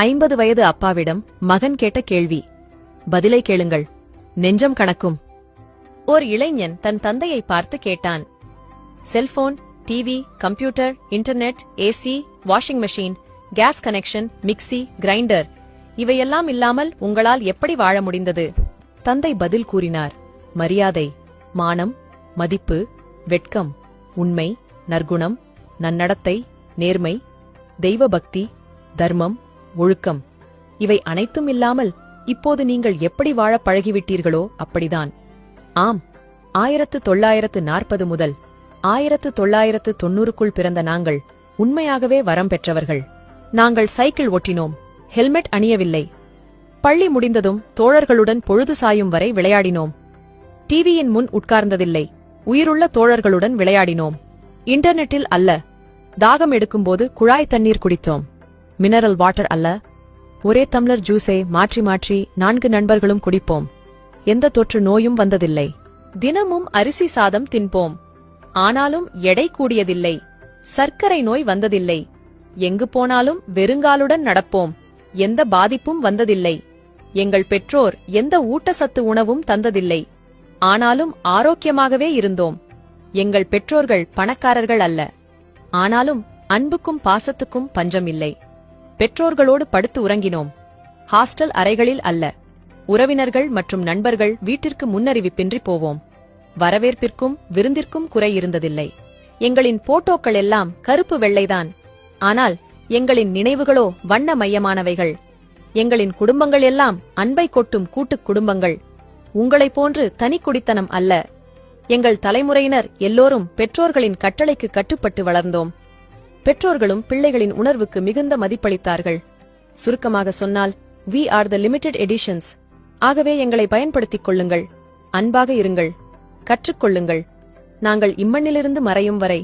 50 வயது அப்பாவிடம் மகன் கேட்ட கேள்வி. பதிலை கேளுங்கள், நெஞ்சம் கணக்கும். ஓர் இளைஞன் தன் தந்தையை பார்த்து கேட்டான். Cellphone, TV, computer, internet, AC, washing machine, gas connection, mixie, grinder இவையெல்லாம் இல்லாமல் உங்களால் எப்படி வாழ முடிந்தது? தந்தை பதில் கூறினார். மரியாதை, மானம், மதிப்பு, வெட்கம், உண்மை, நற்குணம், நன்னடத்தை, நேர்மை, தெய்வபக்தி, தர்மம், ஒழுக்கம் இவை அனைத்தும் இல்லாமல் இப்போது நீங்கள் எப்படி வாழ பழகிவிட்டீர்களோ அப்படிதான். ஆம், 1940 முதல் 1990க்குள் பிறந்த நாங்கள் உண்மையாகவே வரம் பெற்றவர்கள். நாங்கள் சைக்கிள் ஓட்டினோம், ஹெல்மெட் அணியவில்லை. பள்ளி முடிந்ததும் தோழர்களுடன் பொழுது சாயும் வரை விளையாடினோம். டிவியின் முன் உட்கார்ந்ததில்லை, உயிருள்ள தோழர்களுடன் விளையாடினோம். இன்டர்நெட்டில் அல்ல, தாகம் எடுக்கும்போது குழாய் தண்ணீர் குடித்தோம். மினரல் வாட்டர் அல்ல, ஒரே டம்ளர் ஜூஸை மாற்றி மாற்றி 4 நண்பர்களும் குடிப்போம். எந்த தொற்று நோயும் வந்ததில்லை. தினமும் அரிசி சாதம் தின்போம், ஆனாலும் எடை கூடியதில்லை. சர்க்கரை நோய் வந்ததில்லை. எங்கு போனாலும் வெறுங்காலுடன் நடப்போம், எந்த பாதிப்பும் வந்ததில்லை. எங்கள் பெற்றோர் எந்த ஊட்டச்சத்து உணவும் தந்ததில்லை, ஆனாலும் ஆரோக்கியமாகவே இருந்தோம். எங்கள் பெற்றோர்கள் பணக்காரர்கள் அல்ல, ஆனாலும் அன்புக்கும் பாசத்துக்கும் பஞ்சம் இல்லை. பெற்றோர்களோடு படுத்து உறங்கினோம், ஹாஸ்டல் அறைகளில் அல்ல. உறவினர்கள் மற்றும் நண்பர்கள் வீட்டிற்கு முன்னறிவிப்பின்றி போவோம். வரவேற்பிற்கும் விருந்திற்கும் குறை இருந்ததில்லை. எங்களின் போட்டோக்கள் எல்லாம் கருப்பு வெள்ளைதான், ஆனால் எங்களின் நினைவுகளோ வண்ணமயமானவைகள். எங்களின் குடும்பங்கள் எல்லாம் அன்பை கொட்டும் கூட்டுக் குடும்பங்கள். உங்களைப் போன்று தனி குடித்தனம் அல்ல. எங்கள் தலைமுறையினர் எல்லோரும் பெற்றோர்களின் கட்டளைக்கு கட்டுப்பட்டு வளர்ந்தோம். பெற்றோர்களும் பிள்ளைகளின் உணர்வுக்கு மிகுந்த மதிப்பளித்தார்கள். சுருக்கமாக சொன்னால், we are the limited editions. ஆகவே எங்களை பயன்படுத்திக் கொள்ளுங்கள், அன்பாக இருங்கள், கற்றுக்கொள்ளுங்கள். நாங்கள் இம்மண்ணிலிருந்து மறையும் வரை